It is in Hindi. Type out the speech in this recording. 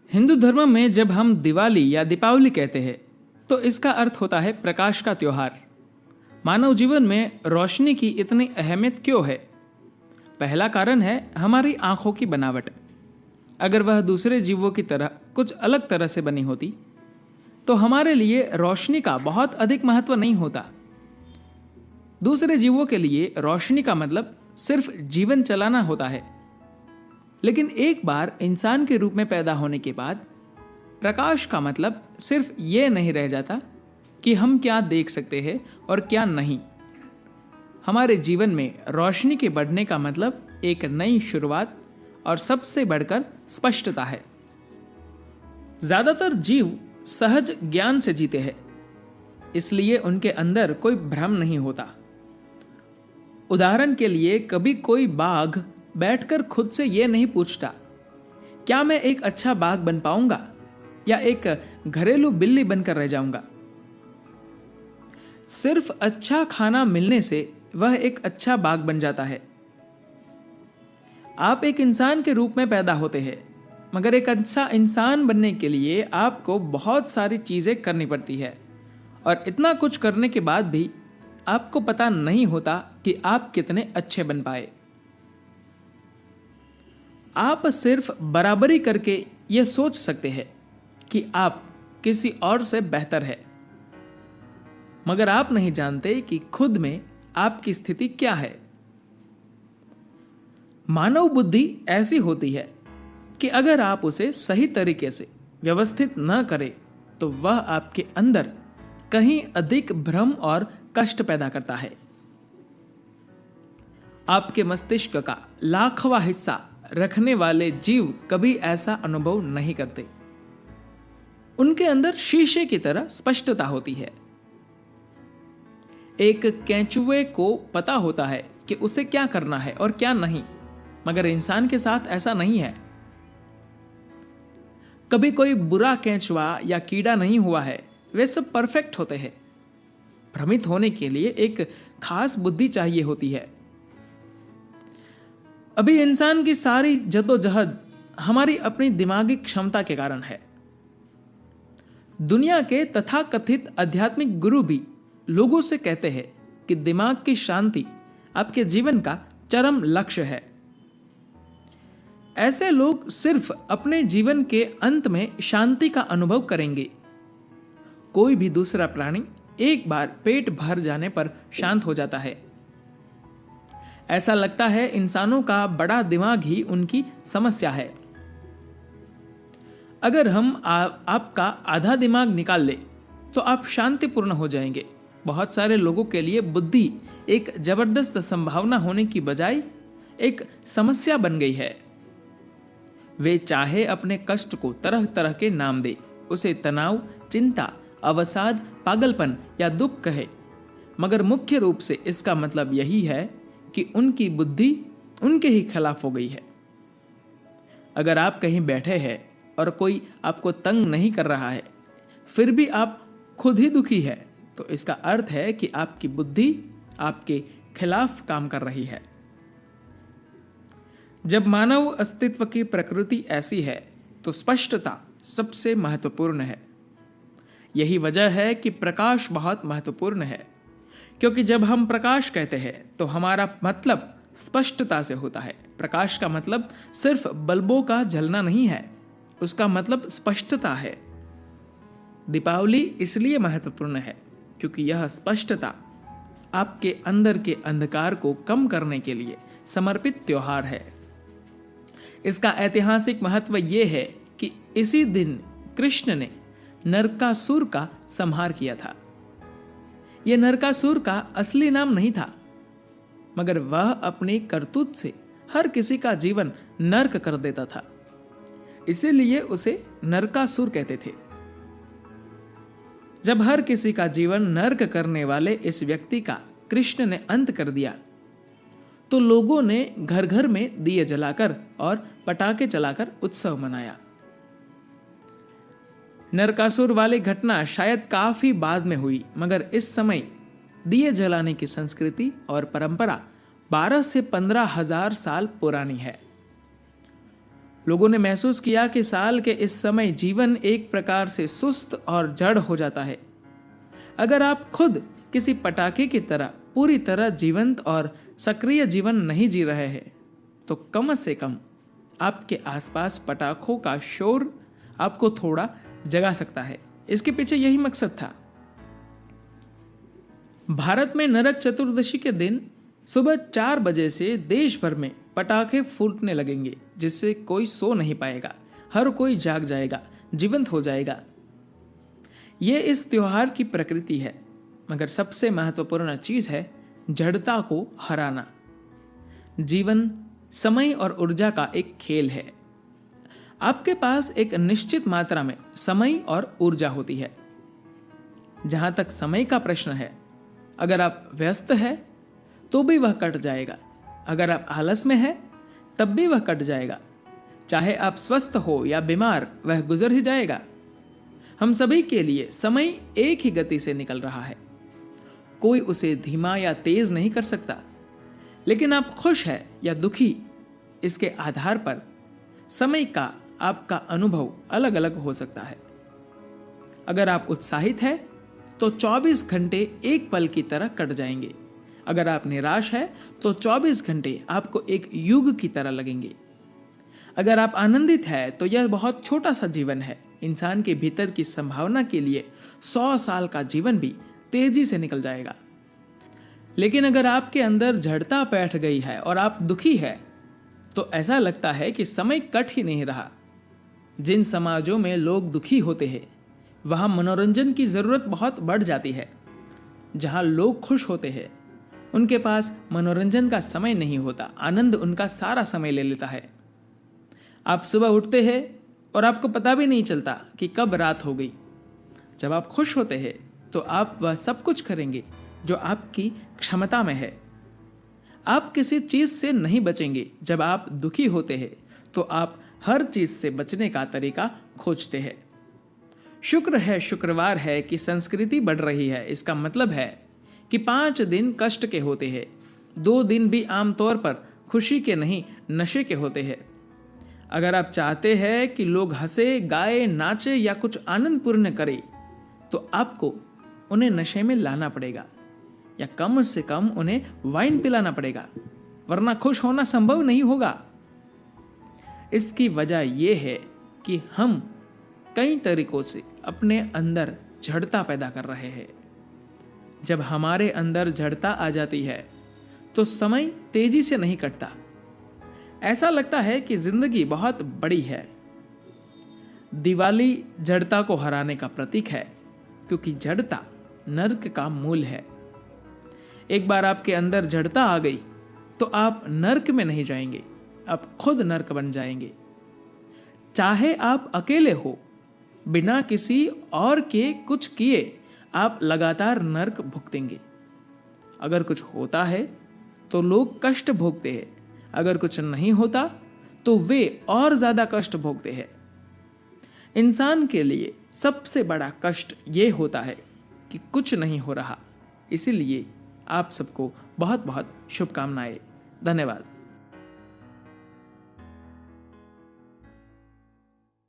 हिंदू धर्म में जब हम दिवाली या दीपावली कहते हैं तो इसका अर्थ होता है प्रकाश का त्योहार। मानव जीवन में रोशनी की इतनी अहमियत क्यों है? पहला कारण है हमारी आंखों की बनावट। अगर वह दूसरे जीवों की तरह कुछ अलग तरह से बनी होती तो हमारे लिए रोशनी का बहुत अधिक महत्व नहीं होता। दूसरे जीवों के लिए रोशनी का मतलब सिर्फ जीवन चलाना होता है, लेकिन एक बार इंसान के रूप में पैदा होने के बाद प्रकाश का मतलब सिर्फ ये नहीं रह जाता कि हम क्या देख सकते हैं और क्या नहीं। हमारे जीवन में रोशनी के बढ़ने का मतलब एक नई शुरुआत और सबसे बढ़कर स्पष्टता है। ज्यादातर जीव सहज ज्ञान से जीते हैं, इसलिए उनके अंदर कोई भ्रम नहीं होता। उदाहरण के लिए, कभी कोई बाघ बैठकर खुद से यह नहीं पूछता क्या मैं एक अच्छा बाघ बन पाऊंगा या एक घरेलू बिल्ली बनकर रह जाऊंगा। सिर्फ अच्छा खाना मिलने से वह एक अच्छा बाघ बन जाता है। आप एक इंसान के रूप में पैदा होते हैं, मगर एक अच्छा इंसान बनने के लिए आपको बहुत सारी चीजें करनी पड़ती है, और इतना कुछ करने के बाद भी आपको पता नहीं होता कि आप कितने अच्छे बन पाए। आप सिर्फ बराबरी करके यह सोच सकते हैं कि आप किसी और से बेहतर है, मगर आप नहीं जानते कि खुद में आपकी स्थिति क्या है। मानव बुद्धि ऐसी होती है कि अगर आप उसे सही तरीके से व्यवस्थित न करें तो वह आपके अंदर कहीं अधिक भ्रम और कष्ट पैदा करता है। आपके मस्तिष्क का लाखवां हिस्सा रखने वाले जीव कभी ऐसा अनुभव नहीं करते। उनके अंदर शीशे की तरह स्पष्टता होती है। एक केंचुए को पता होता है कि उसे क्या करना है और क्या नहीं, मगर इंसान के साथ ऐसा नहीं है। कभी कोई बुरा केंचुआ या कीड़ा नहीं हुआ है, वे सब परफेक्ट होते हैं। भ्रमित होने के लिए एक खास बुद्धि चाहिए होती है। अभी इंसान की सारी जद्दोजहद हमारी अपनी दिमागी क्षमता के कारण है। दुनिया के तथाकथित आध्यात्मिक गुरु भी लोगों से कहते हैं कि दिमाग की शांति आपके जीवन का चरम लक्ष्य है। ऐसे लोग सिर्फ अपने जीवन के अंत में शांति का अनुभव करेंगे। कोई भी दूसरा प्राणी एक बार पेट भर जाने पर शांत हो जाता है। ऐसा लगता है इंसानों का बड़ा दिमाग ही उनकी समस्या है। अगर हम आपका आधा दिमाग निकाल ले तो आप शांतिपूर्ण हो जाएंगे। बहुत सारे लोगों के लिए बुद्धि एक जबरदस्त संभावना होने की बजाय एक समस्या बन गई है। वे चाहे अपने कष्ट को तरह तरह के नाम दे, उसे तनाव, चिंता, अवसाद, पागलपन या दुख कहे, मगर मुख्य रूप से इसका मतलब यही है कि उनकी बुद्धि उनके ही खिलाफ हो गई है। अगर आप कहीं बैठे हैं और कोई आपको तंग नहीं कर रहा है, फिर भी आप खुद ही दुखी है, तो इसका अर्थ है कि आपकी बुद्धि आपके खिलाफ काम कर रही है। जब मानव अस्तित्व की प्रकृति ऐसी है तो स्पष्टता सबसे महत्वपूर्ण है। यही वजह है कि प्रकाश बहुत महत्वपूर्ण है, क्योंकि जब हम प्रकाश कहते हैं तो हमारा मतलब स्पष्टता से होता है। प्रकाश का मतलब सिर्फ बल्बों का जलना नहीं है, उसका मतलब स्पष्टता है। दीपावली इसलिए महत्वपूर्ण है क्योंकि यह स्पष्टता आपके अंदर के अंधकार को कम करने के लिए समर्पित त्योहार है। इसका ऐतिहासिक महत्व यह है कि इसी दिन कृष्ण ने नरकासुर का संहार किया था। यह नरकासुर का असली नाम नहीं था, मगर वह अपनी करतूत से हर किसी का जीवन नर्क कर देता था, इसीलिए उसे नरकासुर कहते थे। जब हर किसी का जीवन नर्क करने वाले इस व्यक्ति का कृष्ण ने अंत कर दिया तो लोगों ने घर घर में दिए जलाकर और पटाखे चलाकर उत्सव मनाया। नरकासुर वाली घटना शायद काफी बाद में हुई, मगर इस समय दिए जलाने की संस्कृति और परंपरा 12 से 15 हजार साल पुरानी है। लोगों ने महसूस किया कि साल के इस समय जीवन एक प्रकार से सुस्त और जड़ हो जाता है। अगर आप खुद किसी पटाखे की तरह पूरी तरह जीवंत और सक्रिय जीवन नहीं जी रहे हैं, तो कम से कम आपके आसपास पटाखों का शोर आपको थोड़ा जगा सकता है। इसके पीछे यही मकसद था। भारत में नरक चतुर्दशी के दिन सुबह 4 बजे से देश भर में पटाखे फूटने लगेंगे, जिससे कोई सो नहीं पाएगा, हर कोई जाग जाएगा, जीवंत हो जाएगा। ये इस त्योहार की प्रकृति है। मगर सबसे महत्वपूर्ण चीज है जड़ता को हराना। जीवन समय और ऊर्जा का एक खेल है। आपके पास एक निश्चित मात्रा में समय और ऊर्जा होती है। जहां तक समय का प्रश्न है, अगर आप व्यस्त हैं तो भी वह कट जाएगा, अगर आप आलस में हैं तब भी वह कट जाएगा, चाहे आप स्वस्थ हो या बीमार, वह गुजर ही जाएगा। हम सभी के लिए समय एक ही गति से निकल रहा है, कोई उसे धीमा या तेज नहीं कर सकता। लेकिन आप खुश हैं या दुखी, इसके आधार पर समय का आपका अनुभव अलग अलग हो सकता है। अगर आप उत्साहित हैं तो 24 घंटे एक पल की तरह कट जाएंगे। अगर आप निराश हैं तो 24 घंटे आपको एक युग की तरह लगेंगे। अगर आप आनंदित हैं तो यह बहुत छोटा सा जीवन है। इंसान के भीतर की संभावना के लिए 100 साल का जीवन भी तेजी से निकल जाएगा। लेकिन अगर आपके अंदर जड़ता बैठ गई है और आप दुखी है, तो ऐसा लगता है कि समय कट ही नहीं रहा। जिन समाजों में लोग दुखी होते हैं, वहां मनोरंजन की जरूरत बहुत बढ़ जाती है। जहां लोग खुश होते हैं, उनके पास मनोरंजन का समय नहीं होता, आनंद उनका सारा समय ले लेता है। आप सुबह उठते हैं और आपको पता भी नहीं चलता कि कब रात हो गई। जब आप खुश होते हैं तो आप वह सब कुछ करेंगे जो आपकी क्षमता में है। आप किसी चीज से नहीं बचेंगे। जब आप दुखी होते हैं तो आप हर चीज से बचने का तरीका खोजते हैं। शुक्र है, शुक्रवार है कि संस्कृति बढ़ रही है। इसका मतलब है कि 5 दिन कष्ट के होते हैं, 2 दिन भी आमतौर पर खुशी के नहीं, नशे के होते हैं। अगर आप चाहते हैं कि लोग हंसे, गाए, नाचे या कुछ आनंदपूर्ण करें, तो आपको उन्हें नशे में लाना पड़ेगा या कम से कम उन्हें वाइन पिलाना पड़ेगा, वरना खुश होना संभव नहीं होगा। इसकी वजह यह है कि हम कई तरीकों से अपने अंदर जड़ता पैदा कर रहे हैं। जब हमारे अंदर जड़ता आ जाती है तो समय तेजी से नहीं कटता। ऐसा लगता है कि जिंदगी बहुत बड़ी है। दिवाली जड़ता को हराने का प्रतीक है, क्योंकि जड़ता नर्क का मूल है। एक बार आपके अंदर जड़ता आ गई तो आप नर्क में नहीं जाएंगे, आप खुद नर्क बन जाएंगे। चाहे आप अकेले हो, बिना किसी और के कुछ किए, आप लगातार नर्क भुगतेंगे। अगर कुछ होता है तो लोग कष्ट भोगते हैं, अगर कुछ नहीं होता तो वे और ज्यादा कष्ट भोगते हैं। इंसान के लिए सबसे बड़ा कष्ट ये होता है कि कुछ नहीं हो रहा। इसीलिए आप सबको बहुत बहुत शुभकामनाएं। धन्यवाद।